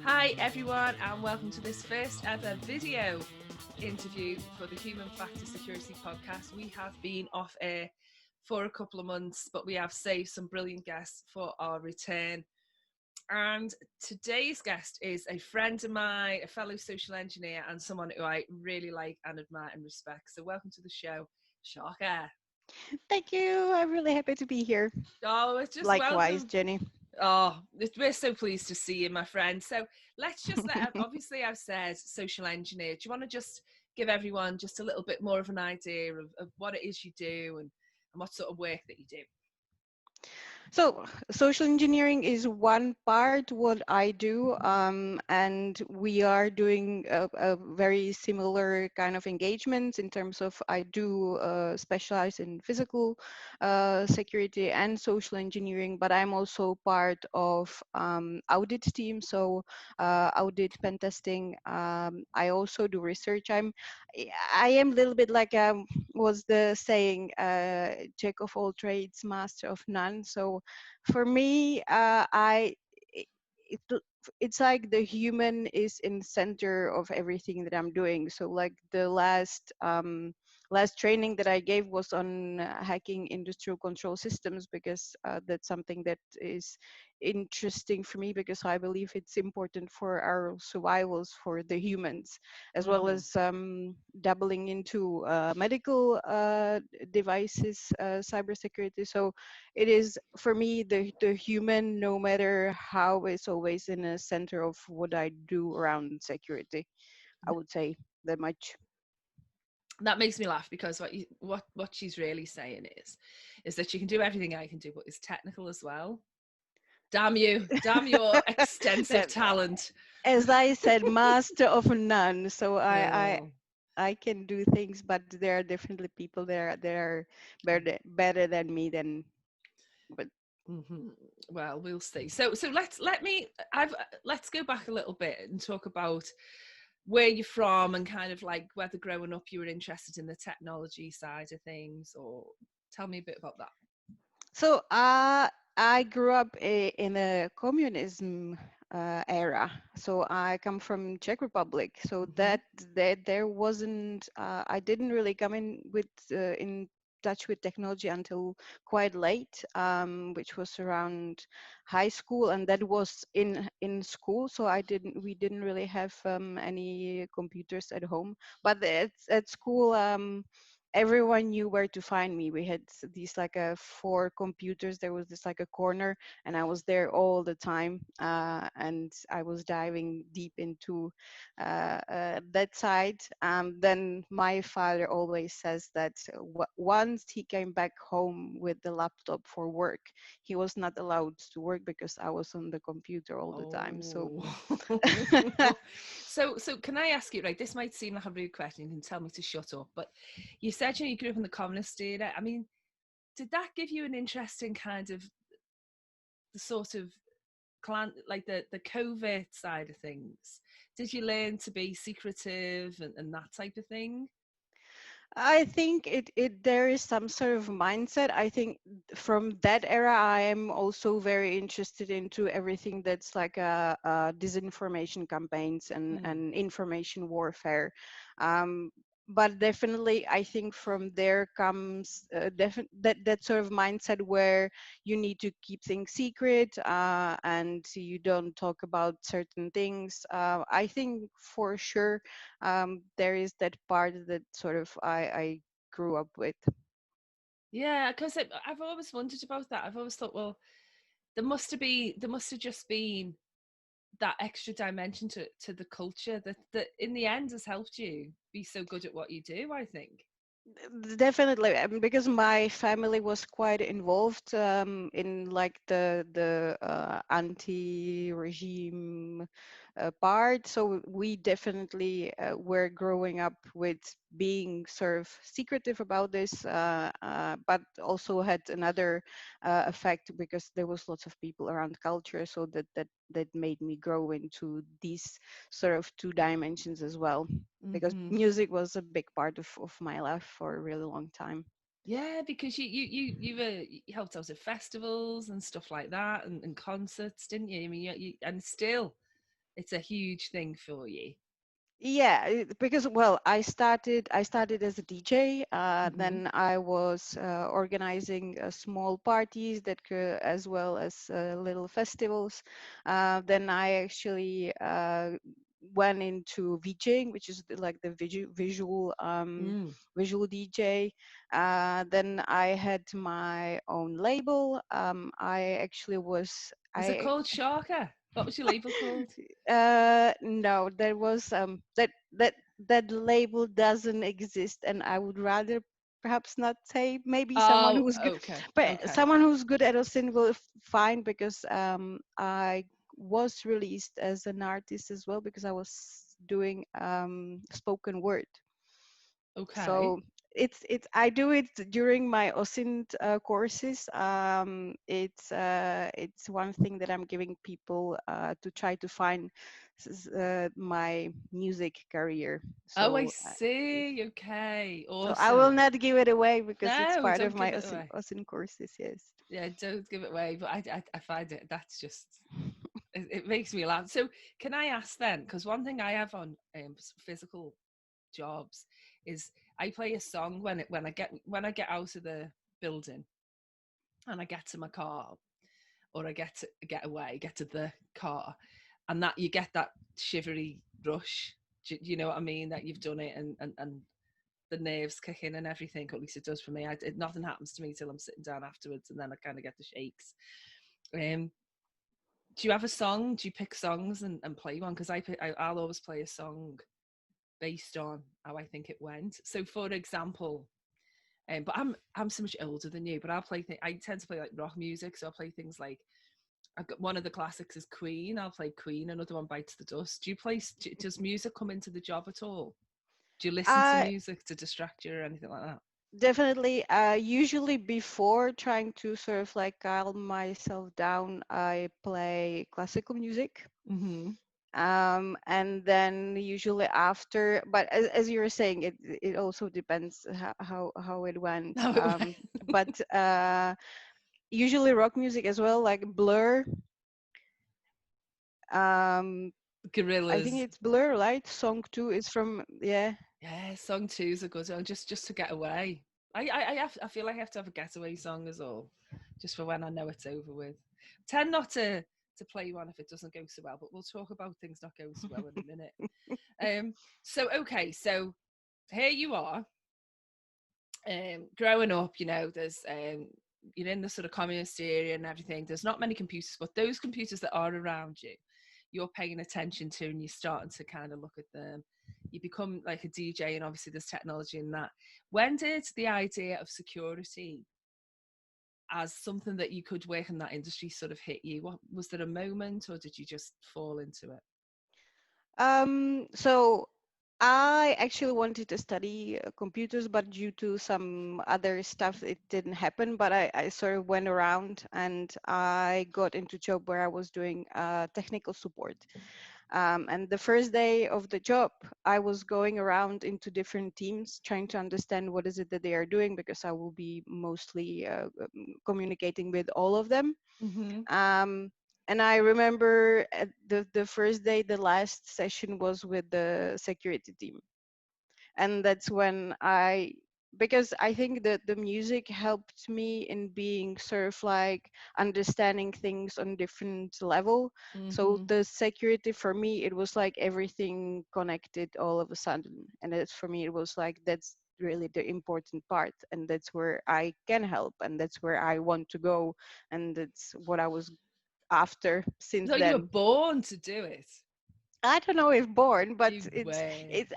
Hi everyone and welcome to this first ever video interview for the Human Factor Security podcast. We have been off air for a couple of months, but we have saved some brilliant guests for our return. And today's guest is a friend of mine, a fellow social engineer, and someone who I really like and admire and respect. So welcome to the show, Sharka. Thank you. I'm really happy to be here. Oh, it's just Likewise, welcome. Jenny. Oh, we're so pleased to see you, my friend. So let's just obviously I've said social engineer. Do you want to just give everyone just a little bit more of an idea of what it is you do and what sort of work that you do? So, social engineering is one part what I do, and we are doing a very similar kind of engagement in terms of I do specialize in physical security and social engineering, but I'm also part of audit team, so audit pen testing. I also do research. I am a little bit like was the saying, jack of all trades, master of none. So for me, it, it- it's like the human is in center of everything that I'm doing. So like the last training that I gave was on hacking industrial control systems because that's something that is interesting for me because I believe it's important for our survivals for the humans as well Mm-hmm. as dabbling into medical devices, cybersecurity. So it is for me the human, no matter how, is always in the center of what I do around security. I would say that much. That makes me laugh because what she's really saying is that she can do everything I can do, but is technical as well. Damn you! Damn your extensive That- talent. As I said, master of none. So Oh. I can do things, but there are definitely people there better than me. Than but Hmm. Well, we'll see. So let's go back a little bit and talk about where you're from and kind of like whether growing up you were interested in the technology side of things, or tell me a bit about that. so I grew up in a communism era. So I come from Czech Republic. So Hmm. that there wasn't. I didn't really come in touch with technology until quite late, which was around high school, and that was in school. So we didn't really have any computers at home, but at school. Everyone knew where to find me. We had these like four computers. There was this like a corner, and I was there all the time. And I was diving deep into that side. Then my father always says that once he came back home with the laptop for work, he was not allowed to work because I was on the computer all the time. So Oh. So can I ask you, like, this might seem like a rude question, you can tell me to shut up, but you said you grew up in the communist era. I mean, did that give you an interesting kind of the sort of like the covert side of things? Did you learn to be secretive and that type of thing? I think it there is some sort of mindset. I think from that era, I am also very interested into everything that's like disinformation campaigns Mm. and information warfare. Um, but definitely, I think from there comes that sort of mindset where you need to keep things secret and you don't talk about certain things. I think for sure there is that part that sort of I grew up with. Yeah, because I've always wondered about that. I've always thought, well, there must have just been that extra dimension to the culture that in the end has helped you be so good at what you do, I think. Definitely, because my family was quite involved in like the anti-regime part. So we definitely were growing up with being sort of secretive about this, but also had another effect because there was lots of people around culture. So that made me grow into these sort of two dimensions as well because Hmm. music was a big part of my life for a really long time. Yeah, because you helped out at festivals and stuff like that and concerts, didn't you? I mean, and still. it's a huge thing for you. Yeah, because well, I started as a DJ. Hmm. Then I was organizing small parties that could, as well as little festivals. Then I actually went into VJing, which is like the Mm. visual DJ. Then I had my own label. I actually was Was it I called Sharka? What was your label called? No, there was that label doesn't exist, and I would rather perhaps not say. Maybe someone Oh, who's good, okay, but okay, someone who's good at OSINT will find, because I was released as an artist as well because I was doing spoken word. okay. So it's I do it during my OSINT courses. It's one thing that I'm giving people to try to find my music career. Oh, I So see. Okay, so I will awesome. not give it away because it's No, part of don't my give it away. OSINT courses. Yes. Yeah, don't give it away. But I find it, that's just, it makes me laugh. So can I ask then? Because one thing I have on physical jobs is I play a song when I get out of the building and I get to my car, or I get to the car, and that you get that shivery rush. Do you know what I mean? That you've done it, and the nerves kick in and everything. Or at least it does for me. Nothing happens to me till I'm sitting down afterwards, and then I kind of get the shakes. Um, do you have a song? Do you pick songs and play one? Because I'll always play a song based on how I think it went. So, for example, but I'm so much older than you. But I tend to play like rock music, so I'll play things like I've got one of the classics is Queen. I'll play Queen. Another one, Bites the Dust. Does music come into the job at all? Do you listen to Uh, music to distract you or anything like that? Definitely. Usually before trying to sort of like calm myself down, I play classical music. Mm-hmm. And then usually after, but as you were saying, it also depends how it went. How it went. But usually rock music as well, like Blur. um I think Gorillas. it's Blur, right? Song 2 is from, yeah. Yeah, song two is a good one. Just to get away. I feel like I have to have a getaway song as well, just for when I know it's over with. Tend not to play one if it doesn't go so well, but we'll talk about things not going so well in a minute. So okay, so here you are, growing up, there's you're in the sort of communist area and everything. There's not many computers, but those computers that are around you, you're paying attention to, and you're starting to kind of look at them. You become like a DJ, and obviously there's technology in that. When did the idea of security as something that you could work in that industry sort of hit you? What was there a moment, or did you just fall into it? So I actually wanted to study computers, but due to some other stuff, it didn't happen. But I sort of went around and I got into a job where I was doing technical support. And the first day of the job, I was going around into different teams, trying to understand what is it that they are doing, because I will be mostly communicating with all of them. Mm-hmm. um, and I remember at the first day, the last session was with the security team. And that's when because I think that the music helped me in being sort of like understanding things on different level. So Mm-hmm. the security, for me, it was like everything connected all of a sudden. And it's, for me, it was like, that's really the important part, and that's where I can help, and that's where I want to go, and that's what I was after since So you were then. born to do it. I don't know if born, but You it's were. it's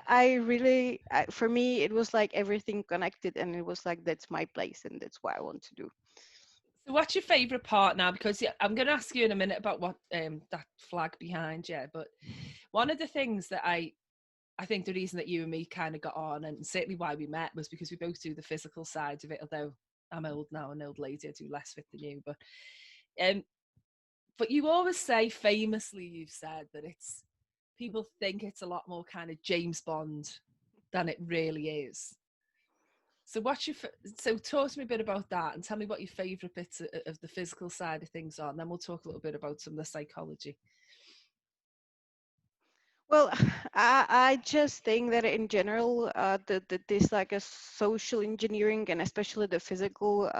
I really for me it was like everything connected, and it was like, that's my place and that's what I want to do. So what's your favourite part now? Because yeah, I'm going to ask you in a minute about what that flag behind you. But one of the things that I think the reason that you and me kind of got on, and certainly why we met, was because we both do the physical side of it. Although I'm old now, an old lady, I do less fit than you. Um, but you always say, famously, you've said that it's people think it's a lot more kind of James Bond than it really is. So so talk to me a bit about that, and tell me what your favourite bits of the physical side of things are, and then we'll talk a little bit about some of the psychology. Well, I just think that in general, this like a social engineering and especially the physical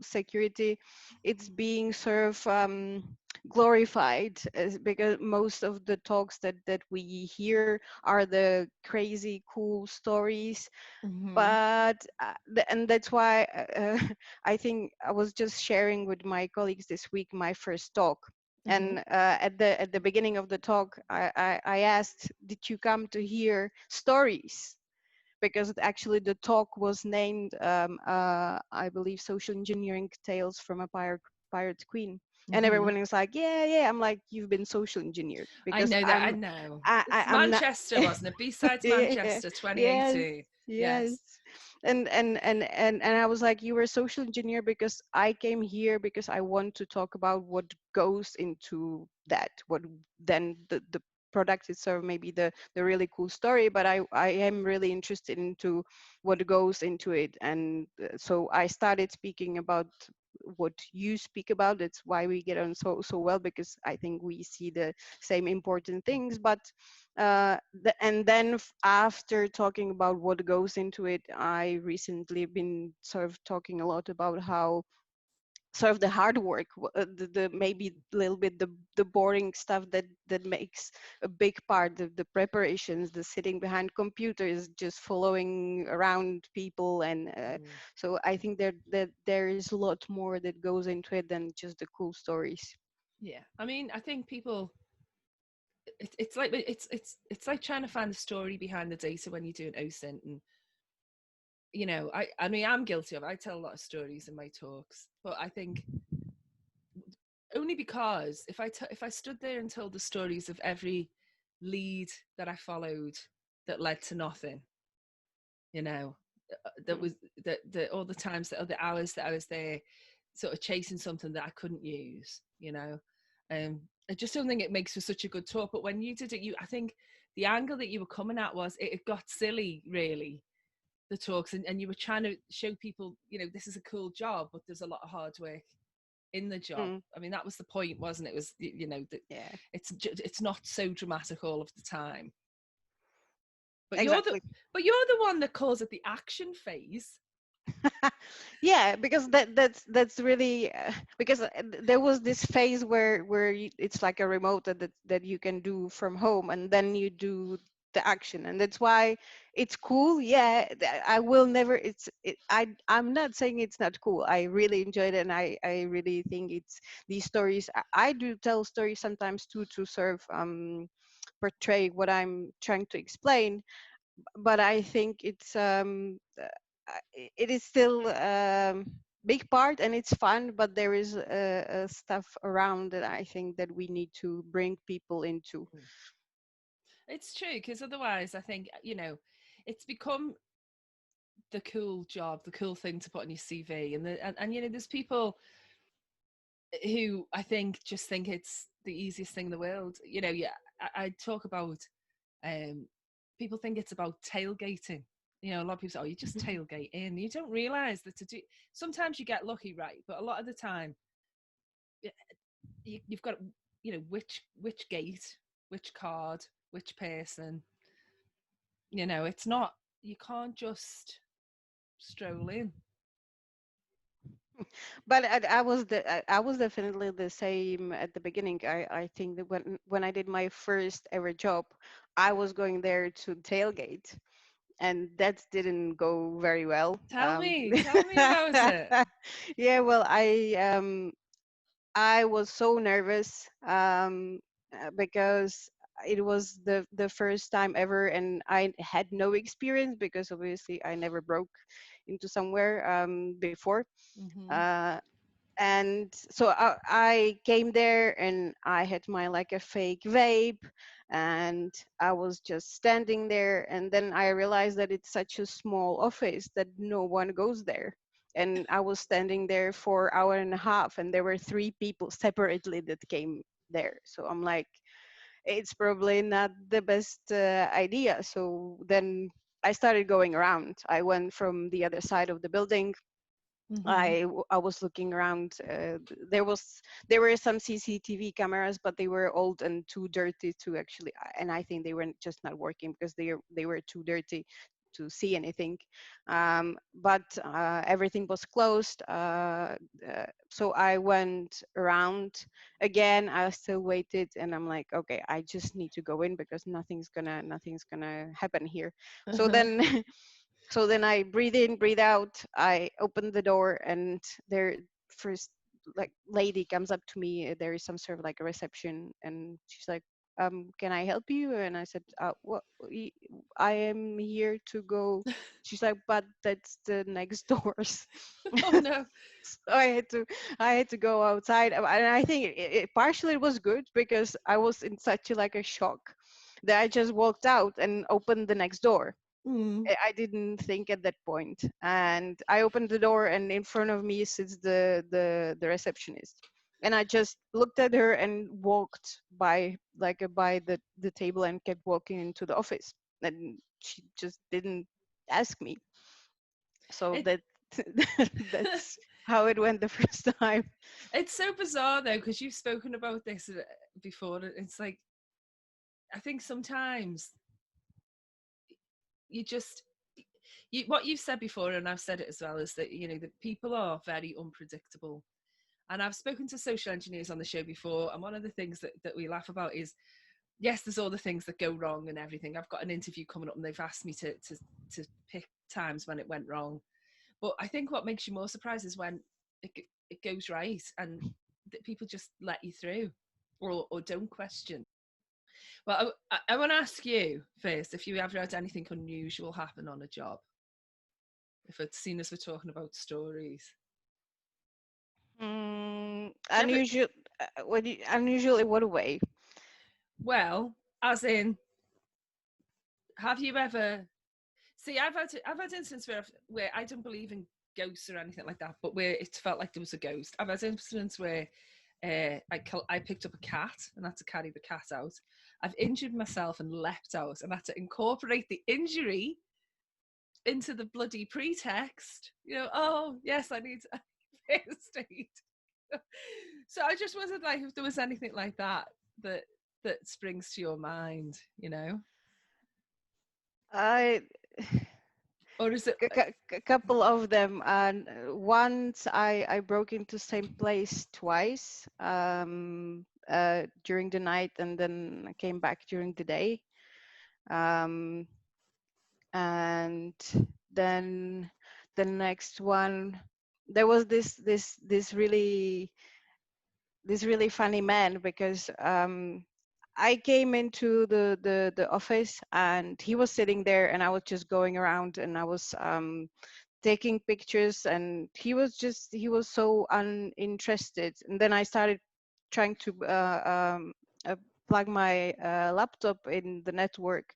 security, it's being sort of glorified because most of the talks that we hear are the crazy cool stories, Mm-hmm. but and that's why I think I was just sharing with my colleagues this week my first talk. Mm-hmm. And at the beginning of the talk, I asked, "Did you come to hear stories?" Because actually the talk was named, I believe, "Social Engineering Tales from a Pirate Queen," and Mm-hmm. everyone is like, "Yeah, yeah." I'm like, "You've been social engineered I because know that. I know. It's I'm not." Manchester, wasn't it? B-sides Yeah, Manchester yes, 2018. yes. Yes. And I was like, "You were a social engineer because I came here because I want to talk about what goes into that, what then the product itself, maybe the really cool story, but I am really interested into what goes into it." And so I started speaking about what you speak about. That's why we get on so well, because I think we see the same important things. But and then after talking about what goes into it, I recently been sort of talking a lot about how sort of the hard work, the maybe a little bit the boring stuff that makes a big part of the preparations, the sitting behind computers, just following around people. And Mm. so I think that there is a lot more that goes into it than just the cool stories. Yeah. I mean, I think people. It's like it's like trying to find the story behind the data when you're doing OSINT, and I mean, I'm guilty of it. I tell a lot of stories in my talks, but I think only because if I stood there and told the stories of every lead that I followed that led to nothing, you know, that Mm. was that all the times that other hours that I was there, sort of chasing something that I couldn't use, I just don't think it makes for such a good talk. But when you did it, I think the angle that you were coming at was it got silly, really, the talks, and you were trying to show people, this is a cool job, but there's a lot of hard work in the job. Mm. I mean, that was the point, wasn't it? It was, that Yeah, it's not so dramatic all of the time. But exactly. you're the one that calls it the action phase. Yeah, because that's really because there was this phase where it's like a remote that you can do from home, and then you do the action, and that's why it's cool. Yeah, I will never, I'm not saying it's not cool. I really enjoyed it, and I really think it's these stories. I do tell stories sometimes too, to sort of portray what I'm trying to explain, but I think it's it is still big part, and it's fun, but there is stuff around that I think that we need to bring people into. It's true, because otherwise, I think, it's become the cool job, the cool thing to put on your CV, and there's people who I think just think it's the easiest thing in the world. Yeah, I talk about people think it's about tailgating. A lot of people say, "Oh, you just tailgate in." You don't realize that to do. Sometimes you get lucky, right? But a lot of the time, you've got, which gate, which card, which person. It's not. You can't just stroll in. But I was definitely the same at the beginning. I think that when I did my first ever job, I was going there to tailgate, and that didn't go very well. Tell me about it. Yeah, well, I was so nervous because it was the first time ever, and I had no experience because obviously I never broke into somewhere before. Mm-hmm. Uh, and so I came there, and I had my like a fake vape, and I was just standing there, and then I realized that it's such a small office that no one goes there. And I was standing there for hour and a half, and there were three people separately that came there. So I'm like, it's probably not the best idea. So then I started going around. I went from the other side of the building, Mm-hmm. I was looking around. There were some CCTV cameras, but they were old and too dirty to actually. And I think they were just not working because they were too dirty to see anything. But everything was closed. So I went around again. I still waited, and I'm like, okay, I just need to go in because nothing's gonna happen here. So Uh-huh. then so then I breathe in, breathe out. I open the door, and there first like lady comes up to me. There is some sort of like a reception, and she's like, "Can I help you?" And I said, "What? I am here to go." She's like, "But that's the next doors." Oh no. So I had to go outside, and I think partially it was good because I was in such like a shock that I just walked out and opened the next door. Mm. I didn't think at that point, and I opened the door, and in front of me sits the receptionist, and I just looked at her and walked by by the table and kept walking into the office, and she just didn't ask me. So It that that's how it went the first time. it's so bizarre though because you've spoken about this before. It's like I think sometimes you just what you've said before, and I've said it as well, is that that people are very unpredictable. And I've spoken to social engineers on the show before, and one of the things that we laugh about is yes, there's all the things that go wrong and everything. I've got an interview coming up, and they've asked me to pick times when it went wrong. But I think what makes you more surprised is when it it goes right, and that people just let you through, or don't question. Well, I want to ask you first if you ever had anything unusual happen on a job. If it's seen as we're talking about stories, do you ever? Unusual. Unusual in what way? Well, as in, have you ever? See, I've had instances where I don't believe in ghosts or anything like that, but where it felt like there was a ghost. I've had instances where I picked up a cat and had to carry the cat out. I've injured myself and leapt out and had to incorporate the injury into the bloody pretext. Oh yes, I need first aid. So I just wondered, like, if there was anything like that that springs to your mind, I or is it? a couple of them. And once I broke into same place twice, during the night, and then I came back during the day. Um, and then the next one, there was this really funny man because I came into the office, and he was sitting there, and I was just going around, and I was taking pictures, and he was so uninterested. And then I started trying to plug my laptop in the network,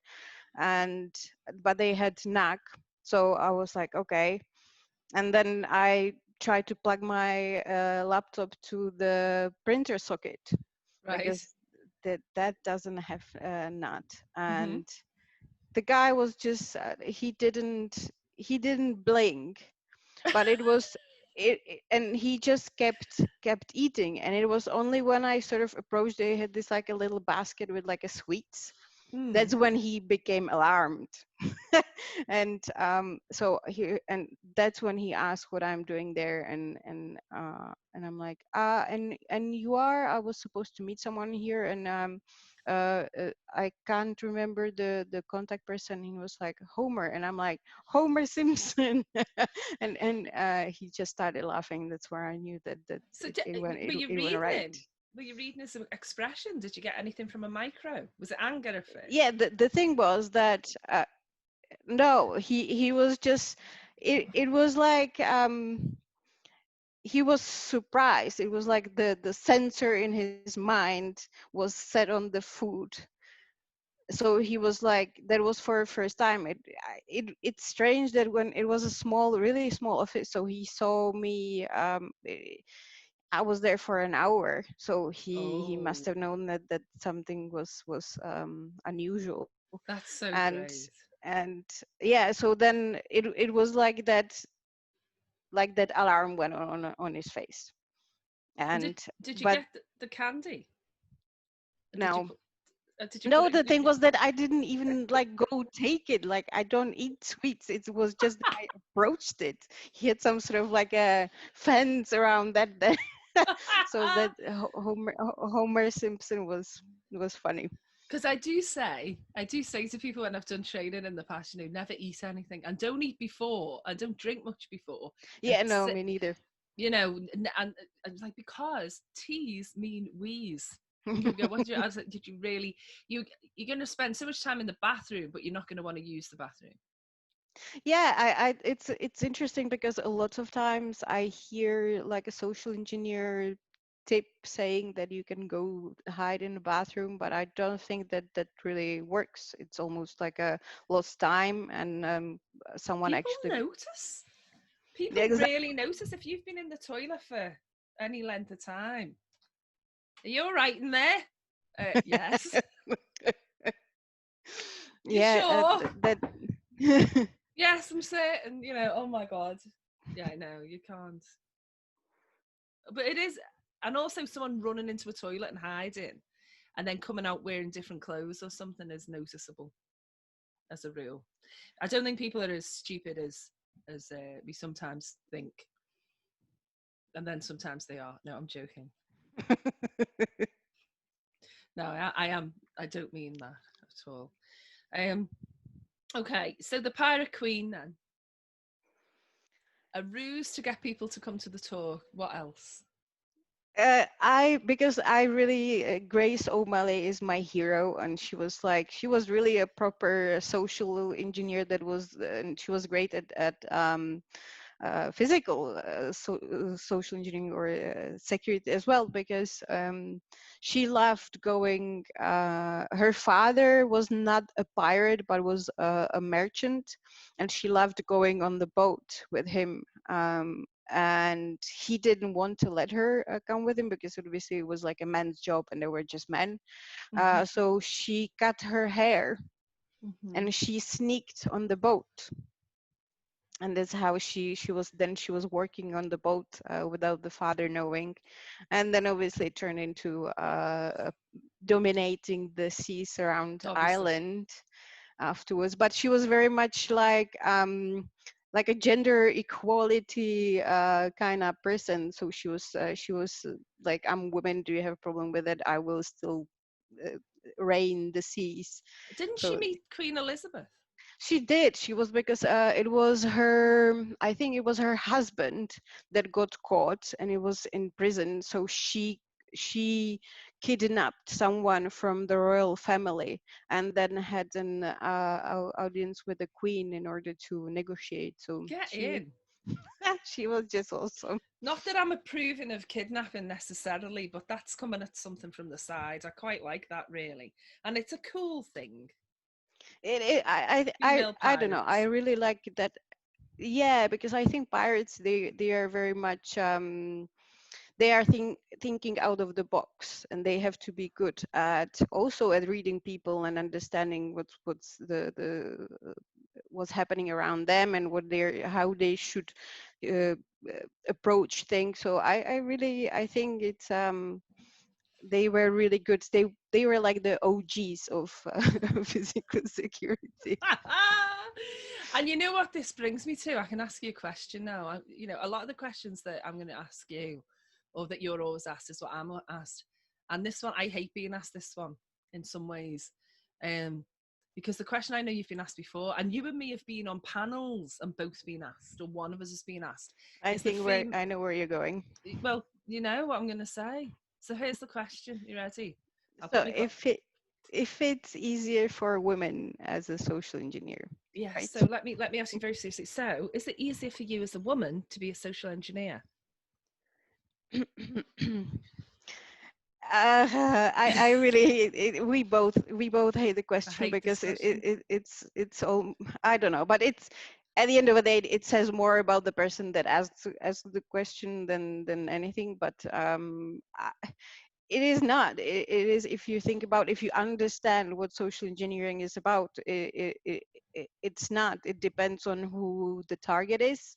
and but they had NAC, so I was like, okay. And then I tried to plug my laptop to the printer socket Right. because that doesn't have NAT. Mm-hmm. And the guy was just he didn't blink, but and he just kept eating. And it was only when I sort of approached, they had this like a little basket with like a sweets, Mm. that's when he became alarmed. And that's when he asked what I'm doing there. And I'm like, and you are, I was supposed to meet someone here, and I can't remember the contact person. He was like, Homer. And I'm like, Homer Simpson. And he just started laughing. That's where I knew that So, it, were you it went reading right. him? Were you reading his expression? Did you get anything from a micro? Was it anger at Yeah, first? the thing was that no, he was just, it was like he was surprised. It was like the sensor in his mind was set on the food. So he was like, that was for first time. It's strange that when it was a small, really small office, so he saw me. I was there for an hour, so he must Oh, have known that something was unusual. that's so and great. and yeah, so then it was like that. like that alarm went on his face. And did And did you but get the candy? And no, did you put no, it in the your thing was that I didn't even like go take it. Like I don't eat sweets. It was just that I approached it. He had some sort of like a fence around that so that Homer Simpson was funny. Because I do say to people when I've done training in the past, never eat anything and don't eat before and don't drink much before. And Yeah, no, me neither. and it's like, because teas mean wheeze. And people go, what did you? I was like, did you really? You're going to spend so much time in the bathroom, but you're not going to want to use the bathroom. Yeah, it's interesting because a lot of times I hear like a social engineer tip saying that you can go hide in the bathroom, but I don't think that that really works. It's almost like a lost time, and someone People actually. notice. Yeah, People really notice if you've been in the toilet for any length of time. Are you all right in there? Yes. You yeah, sure? that. Yes, I'm certain. Oh my god. Yeah, no, you can't. But it is, and also someone running into a toilet and hiding, and then coming out wearing different clothes or something is noticeable as a rule. I don't think people are as stupid as we sometimes think, and then sometimes they are. No, I'm joking. No, I am. I don't mean that at all. Um. Okay, so the Pirate Queen then. A ruse to get people to come to the talk. What else? Because I really Grace O'Malley is my hero, and she was really a proper social engineer that was, and she was great at physical social engineering or security as well, because she loved going. Her father was not a pirate, but was a merchant, and she loved going on the boat with him. And he didn't want to let her come with him because obviously it was like a man's job and they were just men. Mm-hmm. So she cut her hair Mm-hmm. and she sneaked on the boat, and that's how she was working on the boat without the father knowing, and then obviously it turned into dominating the seas around Obviously. Ireland afterwards. But she was very much like a gender equality kind of person. So she was like, I'm woman, do you have a problem with it? I will still uh, reign the seas. Didn't she So meet Queen Elizabeth? she did. She was, because it was her, I think it was her husband that got caught and he was in prison. So she kidnapped someone from the royal family and then had an audience with the queen in order to negotiate. So Get she in. she was just awesome. Not that I'm approving of kidnapping necessarily, but that's coming at something from the side. I quite like that, really. And it's a cool thing. Female I don't know. I pirates. really like that. Yeah, because I think pirates, they are very much they are thinking out of the box, and they have to be good at also at reading people and understanding what's the what's happening around them and what they're how they should uh, approach things. So I really I think it's they were really good. They were like the OGs of physical security. And you know what this brings me to? I can ask you a question now. A lot of the questions that I'm going to ask you, or that you're always asked, is what I'm asked. And this one, I hate being asked this one in some ways. Because the question I know you've been asked before, and you and me have been on panels and both been asked, or one of us has been asked, I is the think where fame. I know where you're going. Well, you know what I'm going to say. So here's the question. You ready? I'll put So my if it's easier for women as a social engineer, Yes. right? So let me ask you very seriously. So, is it easier for you as a woman to be a social engineer? I really we both hate the I question hate this because question. it's all, I don't know, but it's at the end of the day it says more about the person that asks the question than anything. But it is not. It is, if you think about, if you understand what social engineering is about, it's not. It depends on who the target is.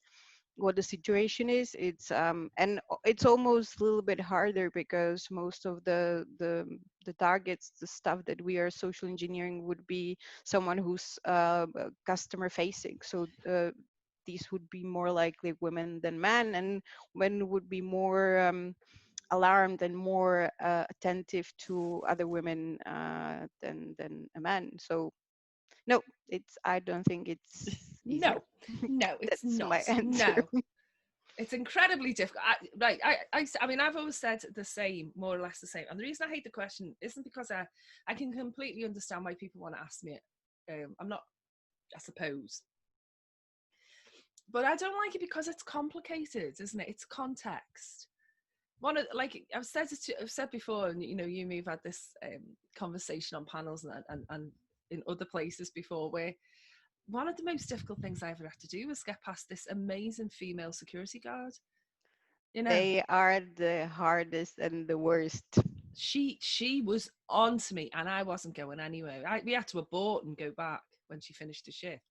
what the situation is. It's almost a little bit harder because most of the targets, the stuff that we are social engineering would be someone who's customer facing. So these would be more likely women than men, and women would be more alarmed and more attentive to other women than a man. So no, I don't think it's easier. No, no, it's That's my not. answer. No, it's incredibly difficult. I mean, I've always said the same, more or less the same. And the reason I hate the question isn't because I can completely understand why people want to ask me it. I'm not, I suppose, but I don't like it because it's complicated, isn't it? It's context. One of, like I've said before, and you know, you've had this conversation on panels and in other places before, where one of the most difficult things I ever had to do was get past this amazing female security guard. You know, They are the hardest and the worst. she was on to me, and I wasn't going anywhere. We had to abort and go back when she finished the shift.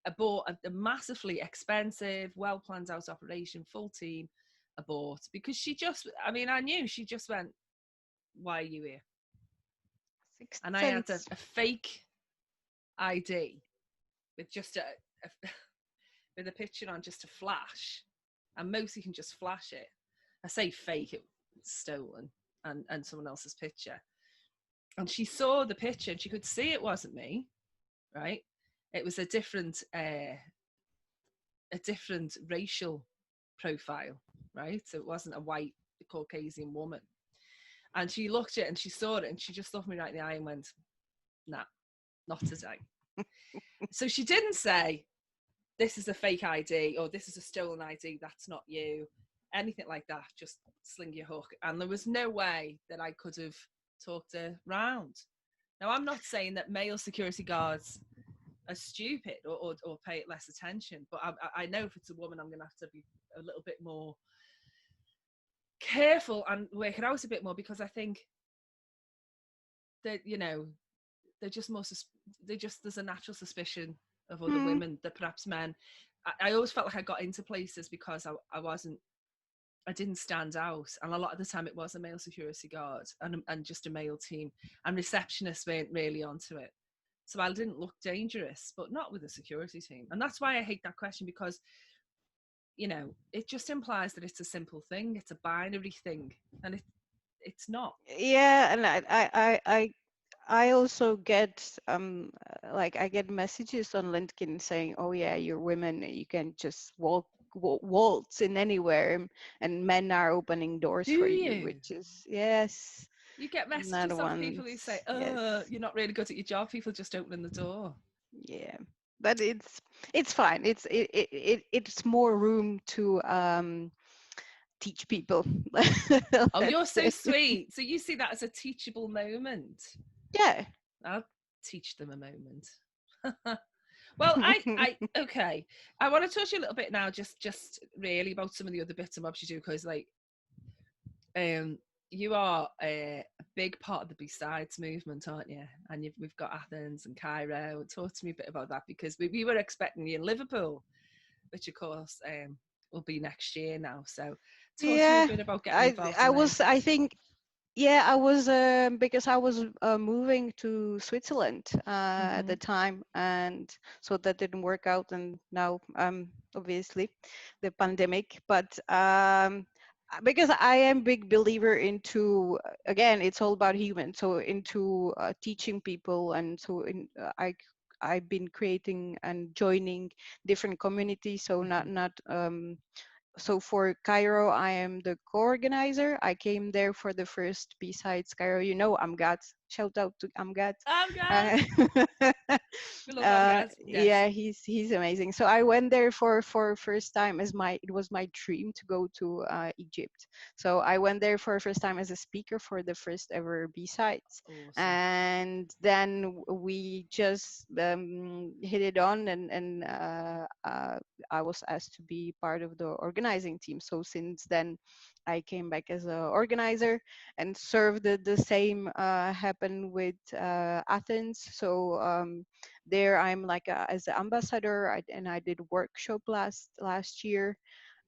Abort a massively expensive, well planned out operation, full team abort, because she just, I mean, I knew she just went, "Why are you here?" Sixth And I had sense. a fake ID with just a with a picture on, just a flash, and mostly can just flash it. I say fake, it was stolen, and someone else's picture. And she saw the picture and she could see it wasn't me, right? It was a different racial profile, right? So it wasn't a white Caucasian woman. And she looked at it and she saw it and she just looked me right in the eye and went, "Nah, not today." So she didn't say, "This is a fake ID" or "This is a stolen ID, that's not you," anything like that. Just sling your hook. And there was no way that I could have talked her round. Now, I'm not saying that male security guards are stupid or pay it less attention, but I know if it's a woman, I'm going to have to be a little bit more careful and work it out a bit more, because I think that, you know, they're just more, there's a natural suspicion of other Hmm. women that perhaps men. I always felt like I got into places because I didn't stand out, and a lot of the time it was a male security guard and just a male team, and receptionists weren't really onto it. So I didn't look dangerous, but not with a security team. And that's why I hate that question, because, you know, it just implies that it's a simple thing, it's a binary thing, and it's not. Yeah, and I also get like I get messages on LinkedIn saying, "Oh yeah, you're women, you can just waltz in anywhere, and men are opening doors Do for you," you? which is yes, You get another messages off people one. who say, Yes, you're not really good at your job, people just opening the door. yeah, but it's fine. It's more room to teach people. Oh, you're Let's so say, sweet. So you see that as a teachable moment. yeah. I'll teach them a moment. Well, okay. I want to talk to you a little bit now, just really about some of the other bits and bobs you do, because like, um, you are a big part of the Besides movement, aren't you? And we've got Athens and Cairo. Talk to me a bit about that, because we were expecting you in Liverpool, which of course will be next year now. So talk to me a Yeah, bit about getting I involved I in was this. I think yeah, I was because I was moving to Switzerland at Mm-hmm. the time, and so that didn't work out, and now obviously the pandemic. But because I am big believer into again, it's all about human, so into teaching people, and so I've been creating and joining different communities, so Mm-hmm. not so for Cairo, I am the co-organizer. I came there for the first Besides Cairo. You know Amgat. Shout out to Amgat. I'm Gaz. Uh, We love I'm Gaz. Yes. yeah, he's amazing. So I went there for first time as it was my dream to go to Egypt. So I went there for first time as a speaker for the first ever B-sides, Awesome. and then we just hit it on, and I was asked to be part of the organizing team. So since then, I came back as an organizer and served the same happened with Athens. So there I'm like as an ambassador, and I did workshop last year.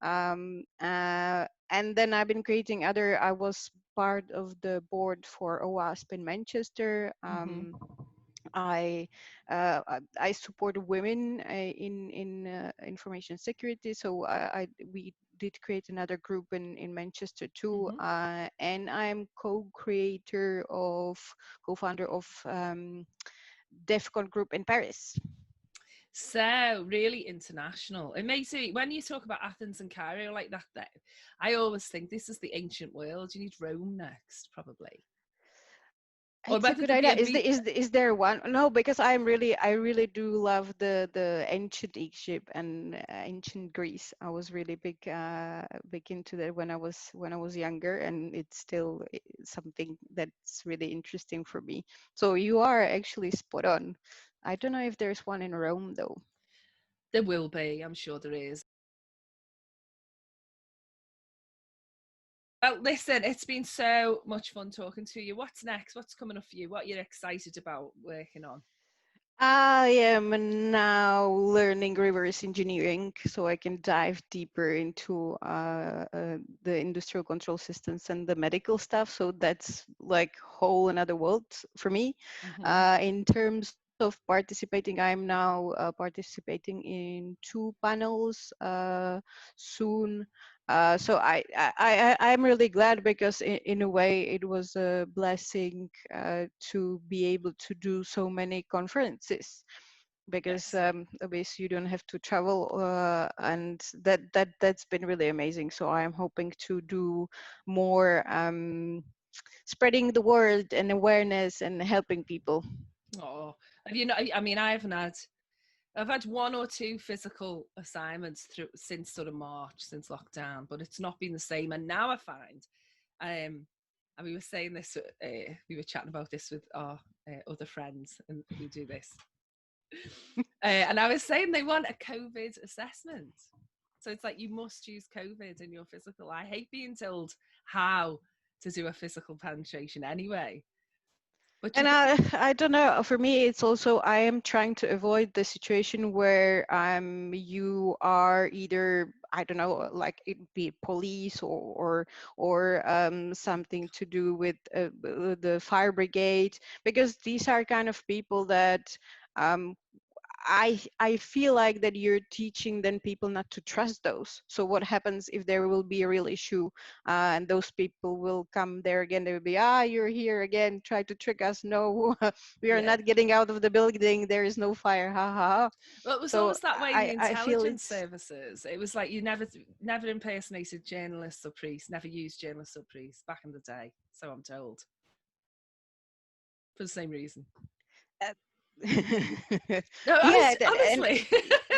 And then I've been creating other. I was part of the board for OWASP in Manchester. I I support women in information security. So we did create another group in Manchester too, and I'm co-founder of DEFCON group in Paris. So really international. It makes me, when you talk about Athens and Cairo like that, I always think this is the ancient world. You need Rome next, probably. Or It's a whether good there be idea. a Is there one? No, because I really do love the ancient Egypt and ancient Greece. I was really big into that when I was younger, and it's still something that's really interesting for me. So you are actually spot on. I don't know if there's one in Rome though. there will be, I'm sure there is. Well, listen, it's been so much fun talking to you. What's next? What's coming up for you? What you're excited about working on? I am now learning reverse engineering so I can dive deeper into the industrial control systems and the medical stuff. So that's like whole another world for me. In terms of participating, I'm now participating in 2 panels soon. I'm really glad because in a way it was a blessing to be able to do so many conferences because Yes. obviously you don't have to travel and that's been really amazing. So I'm hoping to do more spreading the word and awareness and helping people. Oh, have you know? I mean, I've had one or two physical assignments through since sort of March, since lockdown, but it's not been the same. And now I find, and we were saying this, we were chatting about this with our other friends and who do this, and I was saying they want a COVID assessment. So it's like you must use COVID in your physical. I hate being told how to do a physical penetration anyway. But you And I don't know. For me, it's also I am trying to avoid the situation where you are either I don't know, like it be police or something to do with the fire brigade, because these are kind of people that um, I feel like that you're teaching then people not to trust those. So what happens if there will be a real issue and those people will come there again? They will be, you're here again, try to trick us. No, we are yeah. not getting out of the building. There is no fire. Ha ha. Ha. Well, it was So always that way in the I feel intelligence it's services. It was like you never impersonated journalists or priests, never used journalists or priests back in the day. So I'm told, for the same reason. uh, No, yeah, and honestly.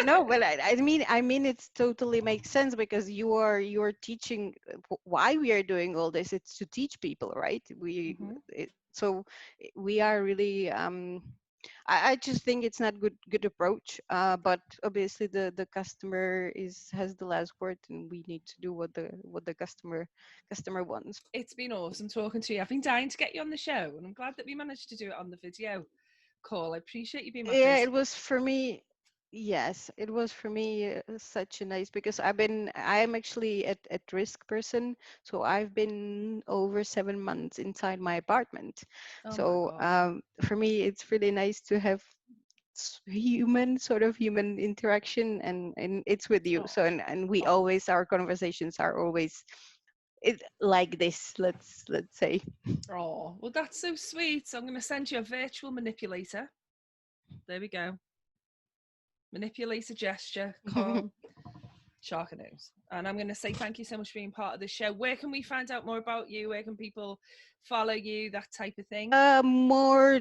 no, but I mean it's totally makes sense because you're teaching why we are doing all this. It's to teach people, right? We are really I just think it's not good approach, but obviously the customer has the last word, and we need to do what the customer wants. It's been awesome talking to you. I've been dying to get you on the show, and I'm glad that we managed to do it on the video call. I appreciate you being my Yeah, first. it was for me. Yes, it was for me such a nice because I'm actually at risk person, so I've been over 7 months inside my apartment. Oh my So gosh. for me, it's really nice to have human interaction, and it's with you. Oh, So and we oh, always our conversations are always like this. Let's say. oh. Well, that's so sweet. So I'm going to send you a virtual manipulator. There we go. Manipulator gesture, calm, Sharka knows. And I'm going to say thank you so much for being part of the show. Where can we find out more about you? Where can people follow you? That type of thing. More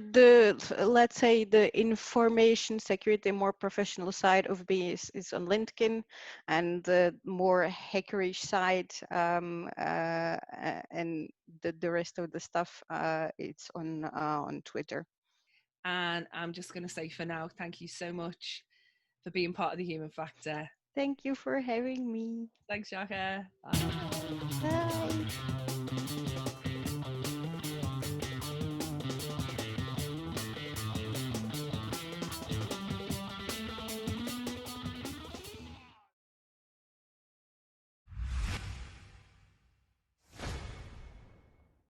let's say the information security, more professional side of me is on LinkedIn, and the more hackerish side and the rest of the stuff it's on Twitter. And I'm just going to say for now, thank you so much for being part of the Human Factor. Thank you for having me. Thanks, Sharka. Bye. Bye.